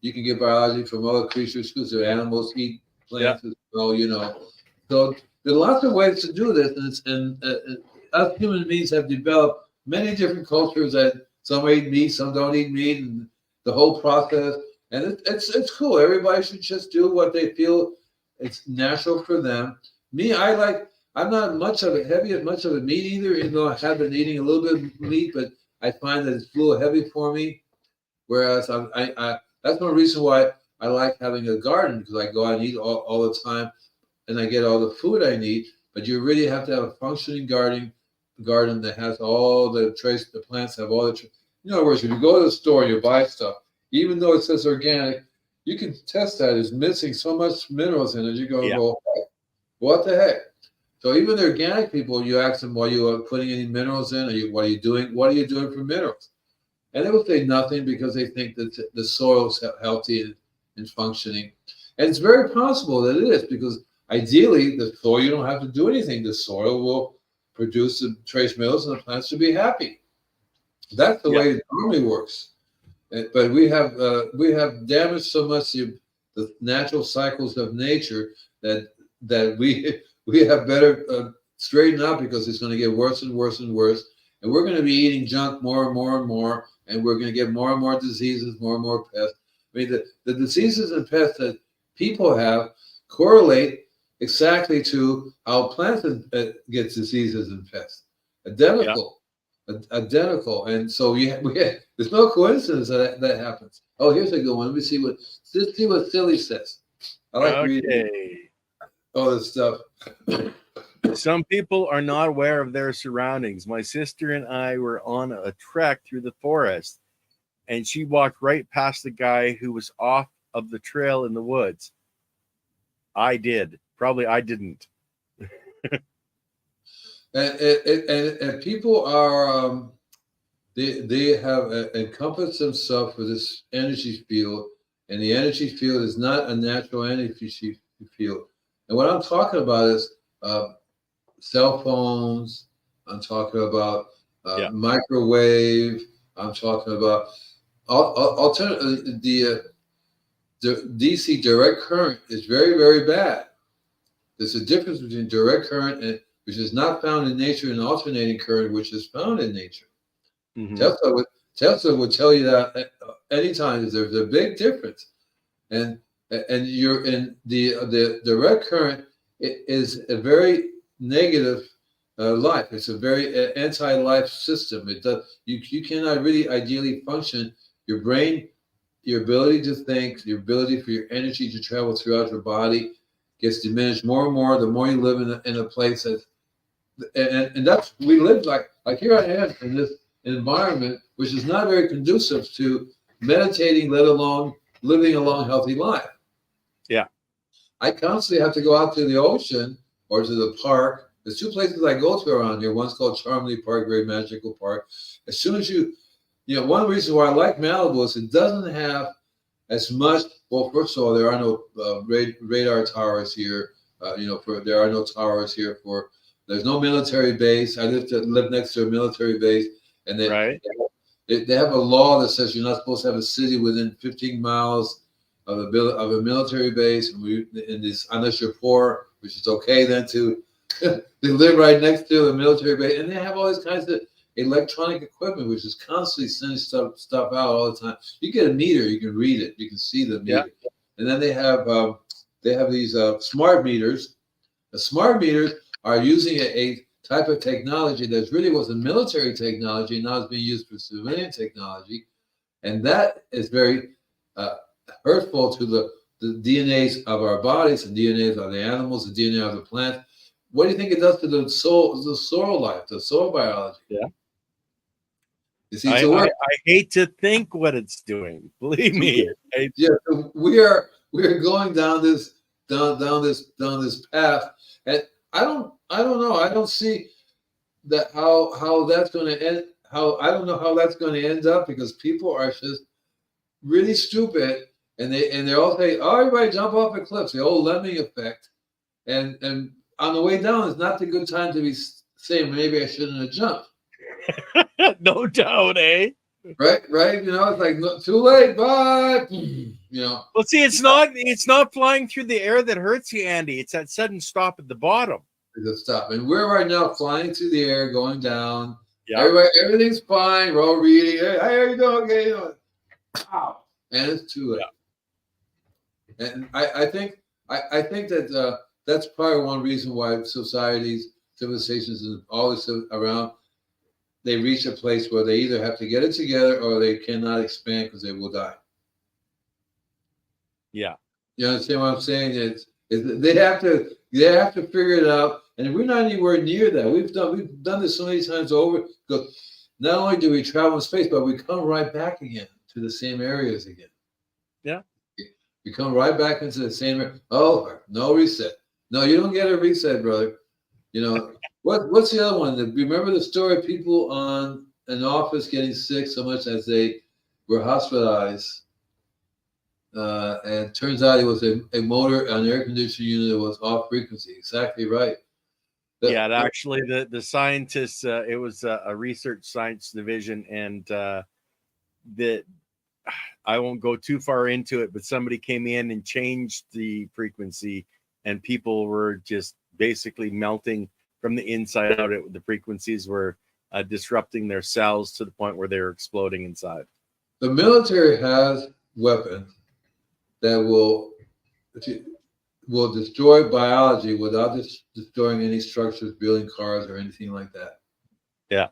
You can get biology from other creatures because the animals eat plants as well, you know. So there are lots of ways to do this, and us human beings have developed many different cultures that some eat meat, some don't eat meat, and the whole process. And it's cool. Everybody should just do what they feel it's natural for them. Me, I'm not much of a meat eater, even though I have been eating a little bit of meat, but I find that it's a little heavy for me. Whereas that's one reason why I like having a garden, because I go out and eat all the time and I get all the food I need. But you really have to have a functioning garden that has all the plants have all the in other words, if you go to the store and you buy stuff, even though it says organic, you can test that it's missing so much minerals in it. You go, hey, what the heck? So even the organic people, you ask them, are you putting any minerals in? What are you doing? What are you doing for minerals? And they will say nothing because they think that the soil is healthy and functioning. And it's very possible that it is, because ideally the soil, you don't have to do anything. The soil will produce the trace minerals and the plants will be happy. That's the way it normally works. But we have damaged so much the natural cycles of nature that we have better straighten out, because it's going to get worse and worse and worse. And we're going to be eating junk more and more and more. And we're going to get more and more diseases, more and more pests. I mean, the diseases and pests that people have correlate exactly to how plants get diseases and pests. Identical. And so there's no coincidence that happens. Oh, here's a good one. Let me see what Silly says. I like reading all this stuff. Some people are not aware of their surroundings. My sister and I were on a trek through the forest, and she walked right past the guy who was off of the trail in the woods. I did. Probably I didn't. and people are they have encompassed themselves with this energy field, and the energy field is not a natural energy field. And what I'm talking about is cell phones. I'm talking about microwave. I'm talking about alternative. The DC direct current is very, very bad. There's a difference between direct current, which is not found in nature, and alternating current, which is found in nature. Mm-hmm. Tesla would tell you that anytime. There's a big difference, and you're in the direct current is a very negative life. It's a very anti-life system. It does you cannot really ideally function. Your brain, your ability to think, your ability for your energy to travel throughout your body gets diminished more and more the more you live in a place that, and that's we live like here I am in this environment which is not very conducive to meditating, let alone living a long, healthy life. Yeah, I constantly have to go out to the ocean or to the park. There's two places I go to around here. One's called Charmley Park, very magical park. As soon as one reason why I like Malibu is it doesn't have as much. Well, first of all, there are no radar towers here. There are no towers here there's no military base. I live next to a military base, and they have a law that says you're not supposed to have a city within 15 miles of a military base. Unless you're poor, which is okay then to they live right next to a military base, and they have all these kinds of electronic equipment, which is constantly sending stuff out all the time. You get a meter, you can read it, you can see the meter, and then they have these smart meters. The smart meters are using a type of technology that really was a military technology, now it's being used for civilian technology, and that is very hurtful to the the DNAs of our bodies, the DNAs of the animals, the DNA of the plants. What do you think it does to the soil life, the soil biology? Yeah. You see, I hate to think what it's doing. Believe me. Yeah, so we are going down this path, and I don't know. I don't see that how that's going to end. I don't know how that's going to end up, because people are just really stupid, and they all say, "Oh, everybody jump off a cliff," the old lemming effect, and on the way down is not the good time to be saying maybe I shouldn't have jumped. No doubt, eh? Right. You know, it's like, no, too late. Bye. You know. Well, see, it's not flying through the air that hurts you, Andy. It's that sudden stop at the bottom. It's a stop, and we're right now flying through the air, going down. Yeah. Everything's fine. We're all reading. Hey, how are you doing? Okay. You know, wow. And it's too late. Yeah. And I think that that's probably one reason why civilizations, and always around, they reach a place where they either have to get it together or they cannot expand because they will die. Yeah. You understand what I'm saying? They have to figure it out, and we're not anywhere near that. We've done this so many times over. Because not only do we travel in space, but we come right back again to the same areas again. Yeah. We come right back into the same area. Oh, no reset. No, you don't get a reset, brother. You know, what's the other one? Remember the story of people on an office getting sick so much as they were hospitalized, and it turns out it was a motor on the air conditioning unit that was off frequency. Exactly right. Actually, the scientists, it was a research science division, and that I won't go too far into it, but somebody came in and changed the frequency, and people were just basically melting from the inside out. The frequencies were disrupting their cells to the point where they were exploding inside. The military has weapons that will destroy biology without destroying any structures, building cars, or anything like that. Yeah.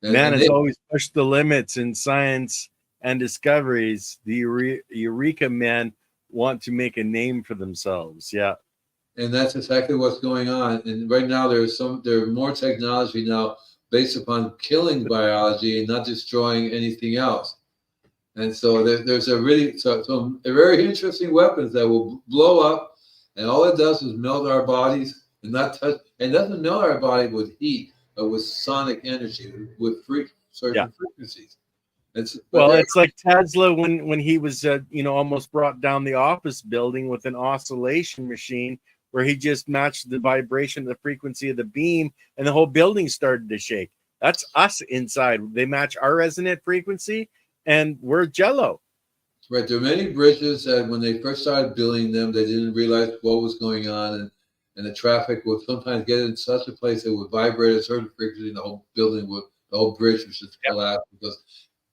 Man has always pushed the limits in science and discoveries. The Eureka men want to make a name for themselves. Yeah. And that's exactly what's going on. And right now, there's more technology now based upon killing biology and not destroying anything else. And so there's a very interesting weapons that will blow up, and all it does is melt our bodies and not touch. And doesn't melt our body with heat, but with sonic energy, with certain frequencies. It's like Tesla when he was almost brought down the office building with an oscillation machine, where he just matched the vibration, the frequency of the beam, and the whole building started to shake. That's us inside. They match our resonant frequency, and we're jello. Right. There are many bridges that when they first started building them, they didn't realize what was going on, and the traffic would sometimes get in such a place that would vibrate at a certain frequency, and the whole bridge would just collapse because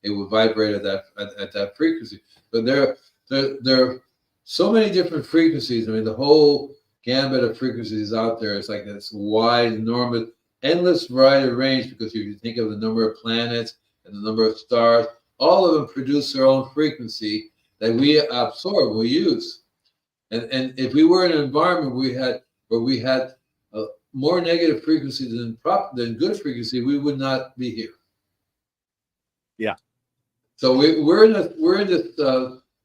it would vibrate at that frequency. But there are so many different frequencies. I mean, the whole gambit of frequencies out there. It's like this wide, enormous, endless variety of range, because if you think of the number of planets and the number of stars, all of them produce their own frequency that we absorb, we use. And if we were in an environment where we had more negative frequency than good frequency, we would not be here. Yeah. So we're in this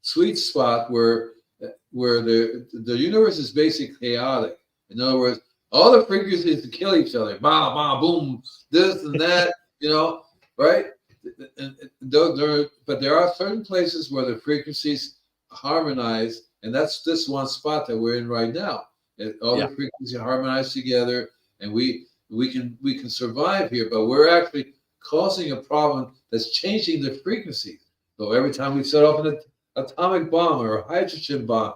sweet spot where the universe is basically chaotic. In other words, all the frequencies to kill each other, bah, bah, boom, this and that, right? But there are certain places where the frequencies harmonize, and that's this one spot that we're in right now. All the frequencies harmonize together, and we can survive here. But we're actually causing a problem that's changing the frequencies. So every time we set off an atomic bomb or a hydrogen bomb,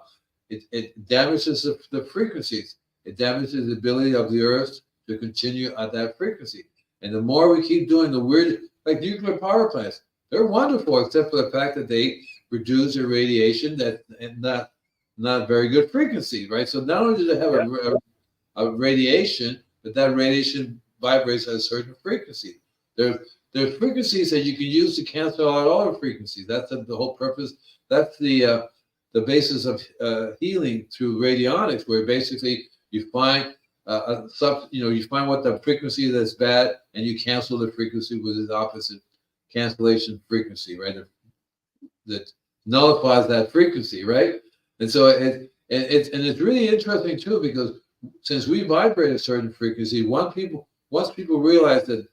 it damages the frequencies. It damages the ability of the Earth to continue at that frequency. And the more we keep doing the weird, like nuclear power plants, they're wonderful, except for the fact that they produce a radiation and not very good frequency, right? So not only do they have a radiation, but that radiation vibrates at a certain frequency. There's frequencies that you can use to cancel out all the frequencies. That's the whole purpose. That's the the basis of healing through radionics, where basically you find you find what the frequency that's bad, and you cancel the frequency with its opposite cancellation frequency, right? That nullifies that frequency, right? And so it's really interesting too, because since we vibrate a certain frequency, once people realize that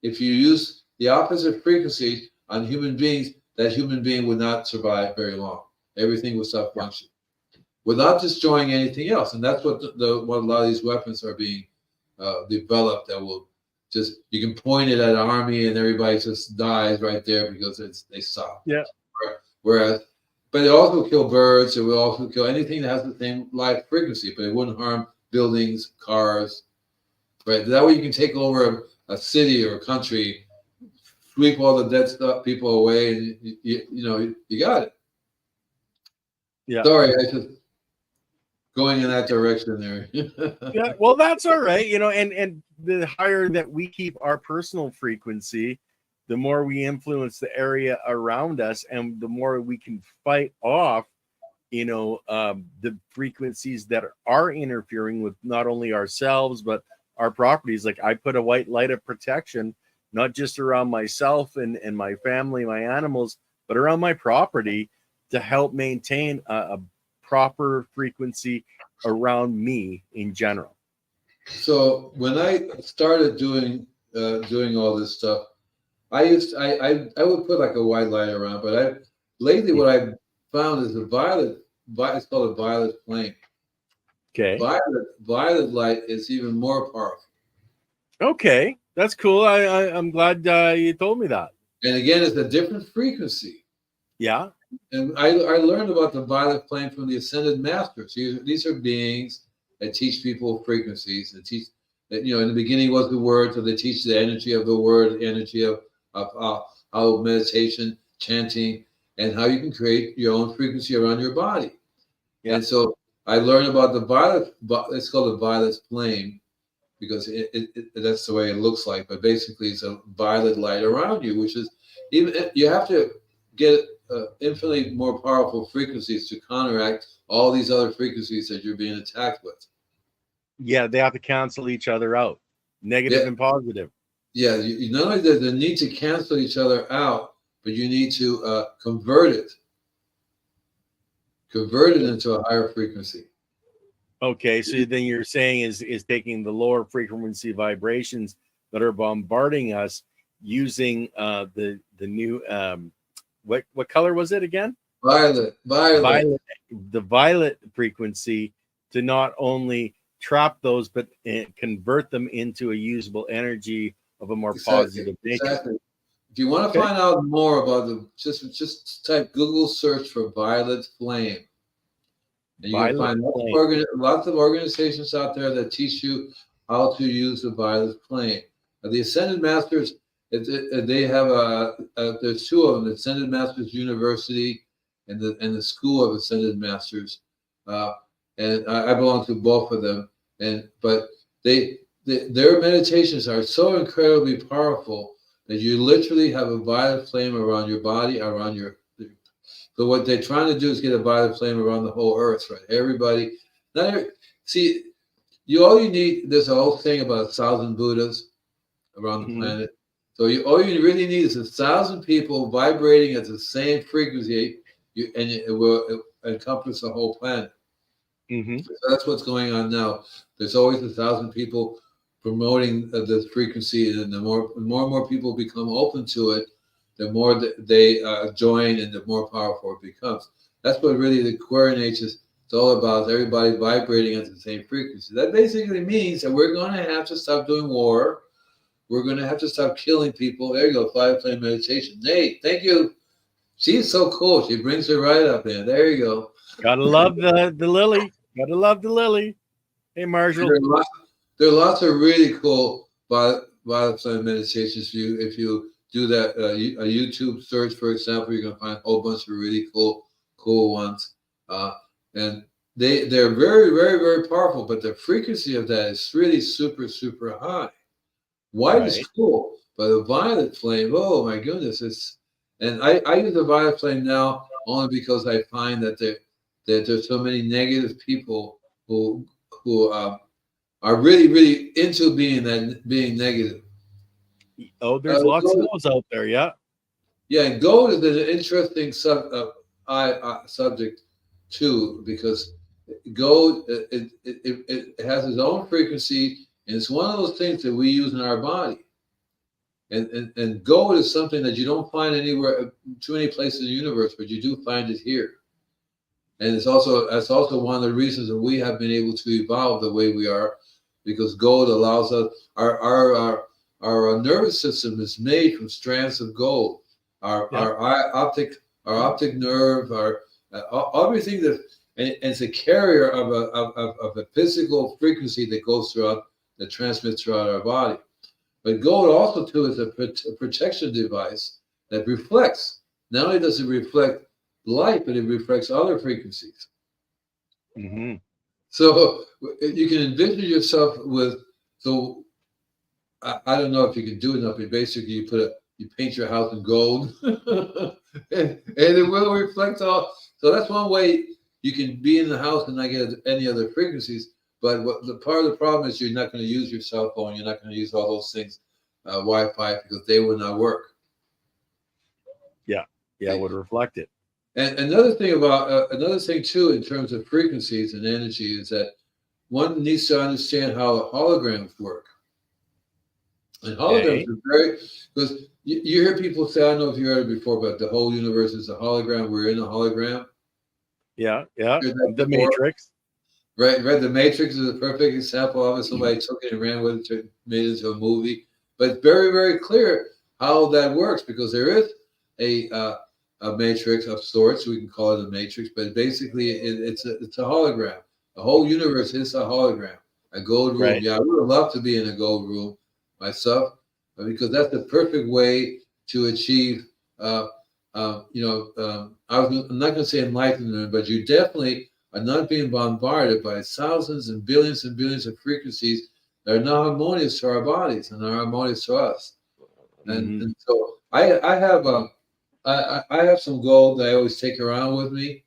if you use the opposite frequency on human beings, that human being would not survive very long. Everything would stop functioning without destroying anything else. And that's what what a lot of these weapons are being developed, that will just, you can point it at an army and everybody just dies right there because they stop. Yeah. Whereas, but it also kill birds. It will also kill anything that has the same light frequency, but it wouldn't harm buildings, cars, right? That way you can take over a city or a country, sweep all the dead stuff, people away, and you got it. Yeah. Sorry, I just going in that direction there. Yeah, well, that's all right, and the higher that we keep our personal frequency, the more we influence the area around us, and the more we can fight off, the frequencies that are interfering with not only ourselves, but our properties. Like, I put a white light of protection, not just around myself and my family, my animals, but around my property, to help maintain a proper frequency around me in general. So when I started doing all this stuff, I would put like a white light around, but lately what I found is it's called a violet flame. Okay. Violet light is even more powerful. Okay, that's cool. I'm glad you told me that. And again, it's a different frequency. Yeah. And I learned about the violet flame from the ascended masters. These are beings that teach people frequencies, that teach that, in the beginning was the word, so they teach the energy of the word, the energy of how meditation, chanting, and how you can create your own frequency around your body. Yeah. And so I learned about the violet, it's called a violet flame, because that's the way it looks like. But basically, it's a violet light around you, which is, even you have to get infinitely more powerful frequencies to counteract all these other frequencies that you're being attacked with. Yeah, they have to cancel each other out, negative and positive. Yeah, you not only the need to cancel each other out, but you need to convert it into a higher frequency. Okay, so then you're saying is taking the lower frequency vibrations that are bombarding us, using the new what color was it again? Violet. The violet frequency, to not only trap those, but convert them into a usable energy of a more positive nature. Exactly. If you want to find out more about just type Google search for violet flame. And you can find lots of organizations out there that teach you how to use the violet flame. The Ascended Masters, they have there's two of them: the Ascended Masters University and the School of Ascended Masters. And I belong to both of them. But their meditations are so incredibly powerful that you literally have a violet flame around your body, around your. So what they're trying to do is get a violet flame around the whole earth, right? Everybody. See, all you need. There's a whole thing about 1,000 Buddhas around the planet. So all you really need is 1,000 people vibrating at the same frequency, and it will encompass the whole planet. So that's what's going on now. There's always 1,000 people promoting this frequency, and the more and more people become open to it, the more they join, and the more powerful it becomes. That's what really the Aquarian Age is all about: everybody vibrating at the same frequency. That basically means that we're going to have to stop doing war. We're going to have to stop killing people. There you go, Violet Flame meditation. Nate, thank you. She's so cool. She brings her right up there. There you go. Gotta love the lily. Gotta love the lily. Hey, Marshall. There are lots of really cool Violet Flame meditations. If you do that, a YouTube search, for example, you're going to find a whole bunch of really cool ones. And they're very, very, very powerful, but the frequency of that is really super, super high. White is cool, but the violet flame, oh my goodness, and I use the violet flame now only because I find that that there's so many negative people who are really, really into being negative. Oh, there's lots of those out there. Yeah. Yeah, and gold is an interesting subject too, because gold it has its own frequency, and it's one of those things that we use in our body. And gold is something that you don't find anywhere, too many places in the universe, but you do find it here. And that's also one of the reasons that we have been able to evolve the way we are, because gold allows us our nervous system is made from strands of gold. Our optic nerve, everything and it's a carrier of a physical frequency that transmits throughout our body. But gold also too is a protection device that reflects. Not only does it reflect light, but it reflects other frequencies. Mm-hmm. So you can envision yourself with. So I don't know if you can do enough, but basically you paint your house in gold, and it will reflect all. So that's one way you can be in the house and not get any other frequencies. But the part of the problem is you're not going to use your cell phone. You're not going to use all those things, Wi-Fi, because they will not work. Yeah, it would reflect it. And another thing too, in terms of frequencies and energy, is that one needs to understand how holograms work. And holograms are very, because you hear people say, I don't know if you heard it before, but the whole universe is a hologram. We're in a hologram. Yeah. The Matrix. Right. The Matrix is a perfect example of it. Somebody took it and ran with it, made it into a movie. But it's very, very clear how that works, because there is a matrix of sorts. We can call it a matrix, but basically it's a hologram. The whole universe is a hologram. A gold room. Right. Yeah, I would love to be in a gold room myself, because that's the perfect way to achieve. I'm not going to say enlightenment, but you definitely are not being bombarded by thousands and billions of frequencies that are not harmonious to our bodies and are harmonious to us. And so I have some gold that I always take around with me,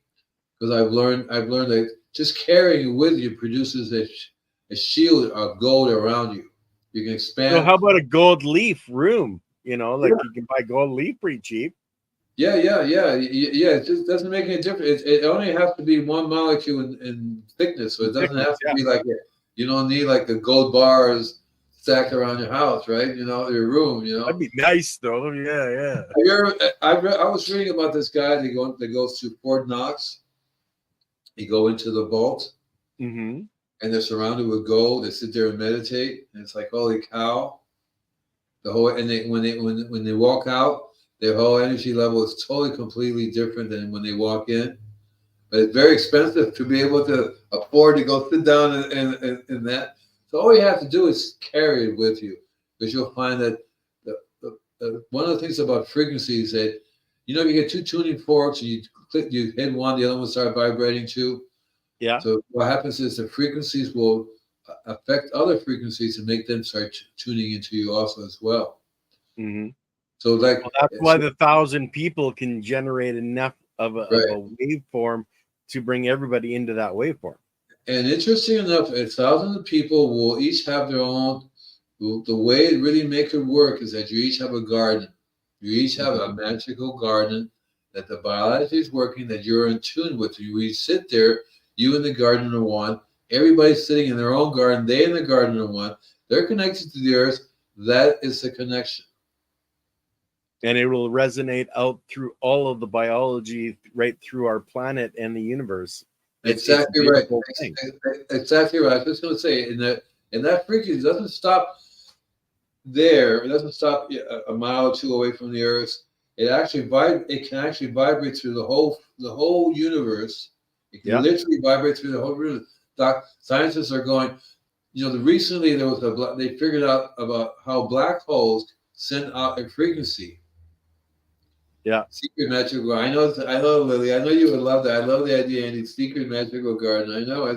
because I've learned that just carrying it with you produces a shield of gold around you. You can expand. So how about a gold leaf room? You can buy gold leaf pretty cheap. Yeah. It just doesn't make any difference. It only has to be one molecule in thickness, so it doesn't have to be like it. You don't need like the gold bars stacked around your house, right? Your room. That'd be nice, though. Yeah. I was reading about this guy that goes to Fort Knox. He go into the vault, mm-hmm. and they're surrounded with gold. They sit there and meditate, and it's like, holy cow! When they walk out, their whole energy level is totally, completely different than when they walk in. But it's very expensive to be able to afford to go sit down in that. So all you have to do is carry it with you, because you'll find that one of the things about frequencies that, you get two tuning forks, and you hit one, the other one start vibrating too. Yeah. So what happens is the frequencies will affect other frequencies and make them start tuning into you also as well. Mm-hmm. So that's why the 1,000 people can generate enough of a waveform to bring everybody into that waveform. And interesting enough, 1,000 of people will each have their own. The way it really makes it work is that you each have a garden. You each have a magical garden that the biology is working, that you're in tune with. You sit there, you in the garden are one. Everybody's sitting in their own garden. They in the garden are one. They're connected to the earth. That is the connection. And it will resonate out through all of the biology, right through our planet and the universe. Exactly right. Exactly right. I was just going to say, and that frequency doesn't stop there. It doesn't stop a mile or two away from the Earth. It can actually vibrate through the whole universe. It can literally vibrate through the whole universe. Scientists are going. Recently they figured out about how black holes send out a frequency. Yeah. Secret magical. I know, Lily. I know you would love that. I love the idea, Andy. Secret magical garden. I know.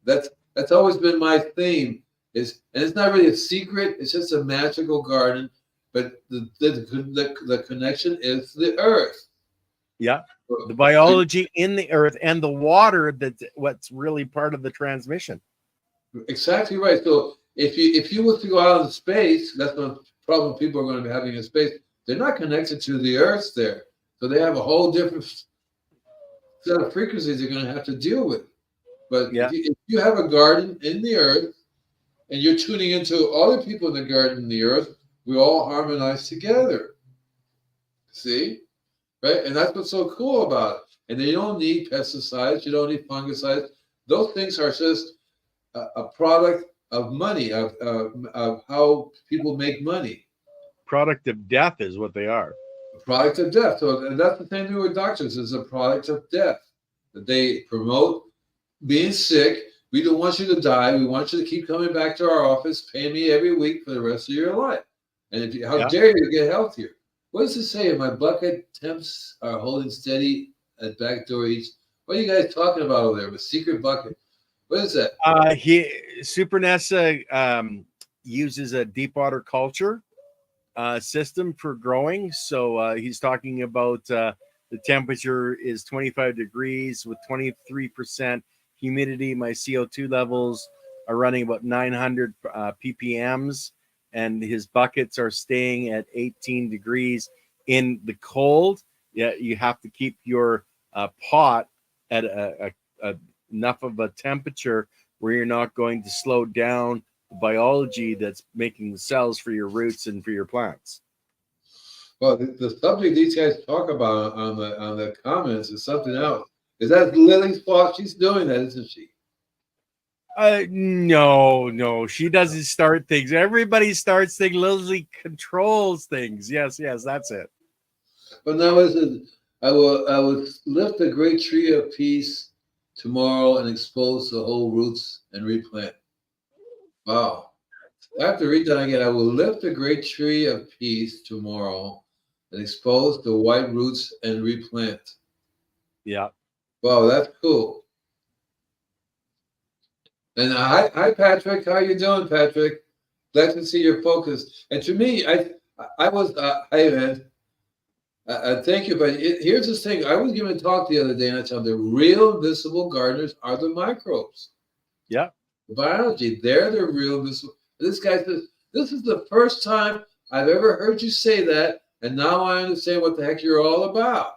That's always been my theme. And it's not really a secret. It's just a magical garden. But the connection is the earth. Yeah. the biology in the earth and the water, that's what's really part of the transmission. Exactly right. So if you were to go out into space, that's the problem people are going to be having in space. They're not connected to the earth there. So they have a whole different set of frequencies they're going to have to deal with. But Yeah. if you have a garden in the earth and you're tuning into other people in the garden in the earth, we all harmonize together. See? Right? And that's what's so cool about it. And you don't need pesticides, you don't need fungicides. Those things are just a product of money, of how people make money. Product of death is what they are. A product of death. So and that's the same thing with doctors, is a product of death. That they promote being sick. We don't want you to die. We want you to keep coming back to our office, pay me every week for the rest of your life. And if you, how dare you get healthier? What does it say? My bucket temps are holding steady at back door each. What are you guys talking about over there? A secret bucket. What is that? Super Nessa uses a deep water culture system for growing. So he's talking about the temperature is 25 degrees with 23% humidity. My CO2 levels are running about 900 ppms, and his buckets are staying at 18 degrees in the cold. Yeah, you have to keep your pot at enough of a temperature where you're not going to slow down the biology that's making the cells for your roots and for your plants. Well, the subject these guys talk about on the comments is something else. Is that Lily's fault? She's doing that, isn't she? No, she doesn't start things. Everybody starts things. Lily controls things. Yes, that's it. But now listen, I will lift a great tree of peace tomorrow and expose the whole roots and replant. Wow. I have to read that again. I will lift a great tree of peace tomorrow and expose the white roots and replant. Yeah. Wow, that's cool. And hi, Patrick. How you doing, Patrick? Glad to see your focus. And to me, I was, hey, man, thank you. But here's this thing. I was giving a talk the other day, and I told them the real invisible gardeners are the microbes. Yeah. The biology, they're the real invisible. This guy says, this is the first time I've ever heard you say that, and now I understand what the heck you're all about.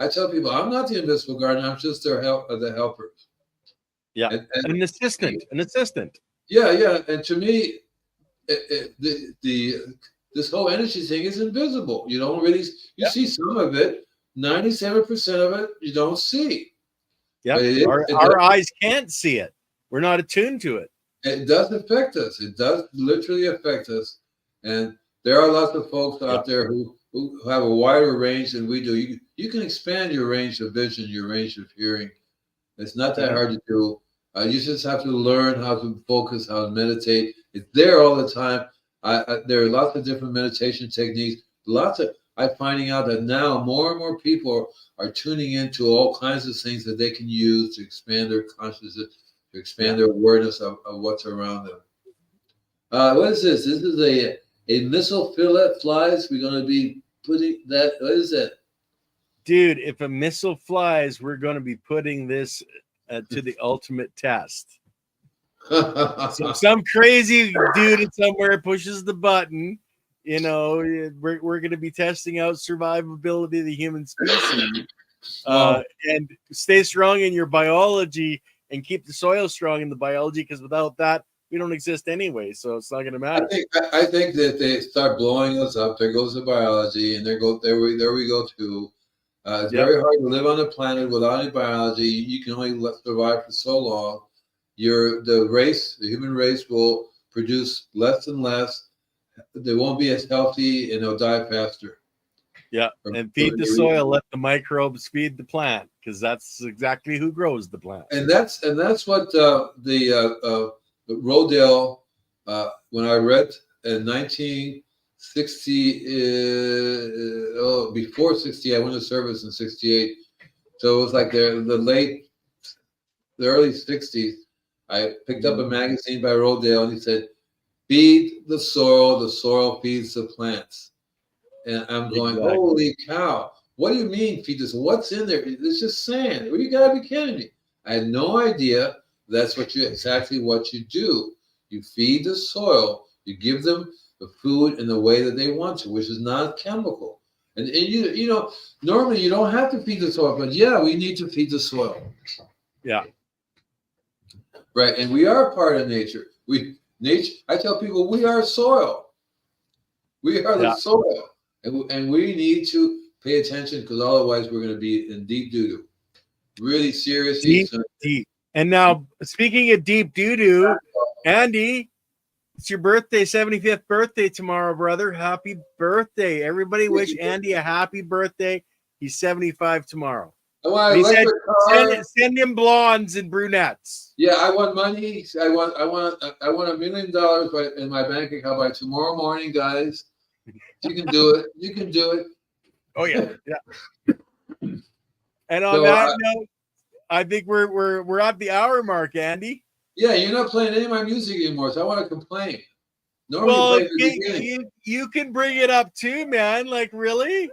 I tell people, I'm not the invisible gardener. I'm just the helpers. Yeah, and an assistant. Yeah. And to me, this whole energy thing is invisible. You don't really, you see some of it. 97% of it you don't see. Yeah, our eyes can't see it. We're not attuned to it. It does affect us. It does literally affect us. And there are lots of folks out there who have a wider range than we do. You can expand your range of vision, your range of hearing. It's not that hard to do. You just have to learn how to focus, how to meditate. It's there all the time. There are lots of different meditation techniques. I'm finding out that now more and more people are tuning into all kinds of things that they can use to expand their consciousness, to expand their awareness of what's around them. What is this? This is a missile fillet flies. We're going to be putting that. What is that? Dude, if a missile flies, we're going to be putting this to the ultimate test. So some crazy dude somewhere pushes the button. You know, we're going to be testing out survivability of the human species. And stay strong in your biology and keep the soil strong in the biology, because without that, we don't exist anyway. So it's not going to matter. I think that they start blowing us up. There goes the biology, and there we go too. It's very hard to live on a planet without any biology. You can only survive for so long. The human race will produce less and less. They won't be as healthy, and they'll die faster. Yeah, and feed the soil, let the microbes feed the plant, because that's exactly who grows the plant. And that's what the Rodale, when I read in 1960, before 60, I went to service in 68. So it was like the early 60s. I picked up a magazine by Rodale, and he said, feed the soil feeds the plants. And I'm going, holy cow, What do you mean feed the soil? What's in there? It's just sand. Well, you gotta be kidding me. I had no idea that's exactly what you do. You feed the soil, you give them the food in the way that they want to, which is not chemical. And you know, normally you don't have to feed the soil, but yeah, we need to feed the soil. Yeah. Right. And we are part of nature. I tell people we are soil. We are the soil. And we need to pay attention, because otherwise we're going to be in deep doo-doo. Really seriously. Deep. And now, speaking of deep doo-doo, Andy, it's your birthday, 75th birthday tomorrow, brother. Happy birthday. Everybody wish Andy a happy birthday. He's 75 tomorrow. He said, send him blondes and brunettes. Yeah, I want money. I want $1 million in my bank account by tomorrow morning, guys. You can do it. You can do it. Oh yeah, yeah. And on that note, I think we're at the hour mark, Andy. Yeah, you're not playing any of my music anymore, so I want to complain. Normally, you can bring it up too, man. Like, really?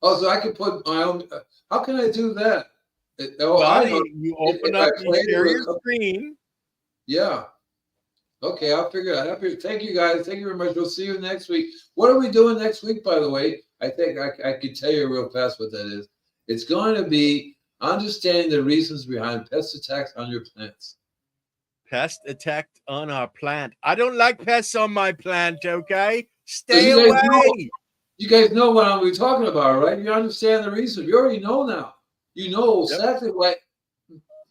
Oh, so I can put my own. How can I do that? You open up, you share your screen. Yeah. Okay, I'll figure it out. Thank you, guys. Thank you very much. We'll see you next week. What are we doing next week, by the way? I think I could tell you real fast what that is. It's going to be understanding the reasons behind pest attacks on your plants. Pest attacked on our plant. I don't like pests on my plant, okay? Stay away. You guys know what we're talking about, right? You understand the reason. You already know now. You know exactly why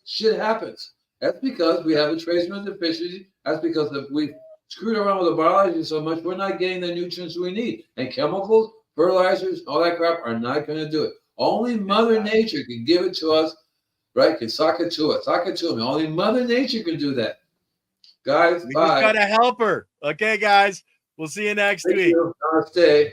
shit happens. That's because we have a trace mineral deficiency. That's because we've screwed around with the biology so much, we're not getting the nutrients we need. And chemicals, fertilizers, all that crap are not going to do it. Only Mother Nature can give it to us, right? Can sock it to us. Sock it to them. Only Mother Nature can do that. Guys, we bye. just got to help her. Okay, guys. We'll see you next week. Namaste.